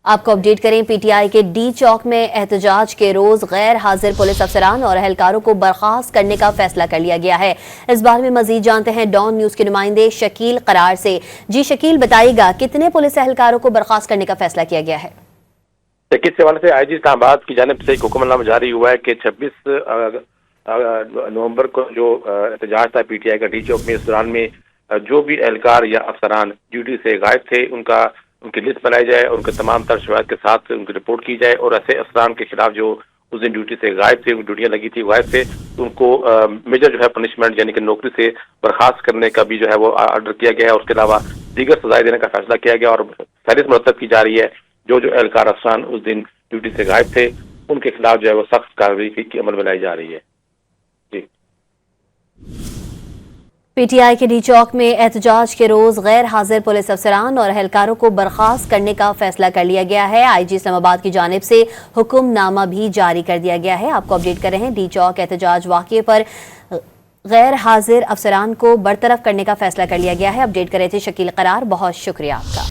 آپ کو اپڈیٹ کریں، پی ٹی آئی کے ڈی چوک میں احتجاج کے روز غیر حاضر پولیس افسران اور اہلکاروں کو برخاست کرنے کا فیصلہ کر لیا گیا ہے۔ اس بارے میں مزید جانتے ہیں ڈان نیوز کے نمائندے شکیل قرار سے۔ جی شکیل، بتائیے گا کتنے پولیس اہلکاروں کو برخاست کرنے کا فیصلہ کیا گیا ہے؟ اس حوالے سے آئی جی اسلام آباد کی جانب سے ایک حکم نامہ جاری ہوا ہے کہ 26 نومبر کو جو احتجاج تھا پی ٹی آئی کا ڈی چوک میں، اس دوران میں جو بھی اہلکار یا افسران ڈیوٹی سے غائب تھے ان کی لسٹ بنائی جائے اور ان کے تمام تر شواہد کے ساتھ ان کی رپورٹ کی جائے، اور ایسے افسران کے خلاف جو اس دن ڈیوٹی سے غائب تھے، ان کی ڈیوٹیاں لگی تھی غائب تھے، ان کو میجر جو ہے پنشمنٹ یعنی کہ نوکری سے برخاست کرنے کا بھی جو ہے وہ آرڈر کیا گیا ہے، اور اس کے علاوہ دیگر سزائیں دینے کا فیصلہ کیا گیا، اور فہرست مرتب کی جا رہی ہے جو اہلکار افسران اس دن ڈیوٹی سے غائب تھے ان کے خلاف جو ہے وہ سخت کارروائی کی عمل میں لائی جا رہی ہے۔ جی، پی ٹی آئی کے ڈی چوک میں احتجاج کے روز غیر حاضر پولیس افسران اور اہلکاروں کو برخاست کرنے کا فیصلہ کر لیا گیا ہے۔ آئی جی اسلام آباد کی جانب سے حکم نامہ بھی جاری کر دیا گیا ہے۔ آپ کو اپڈیٹ کر رہے ہیں، ڈی چوک احتجاج واقعے پر غیر حاضر افسران کو برطرف کرنے کا فیصلہ کر لیا گیا ہے۔ اپڈیٹ کر رہے تھے شکیل قرار، بہت شکریہ آپ کا۔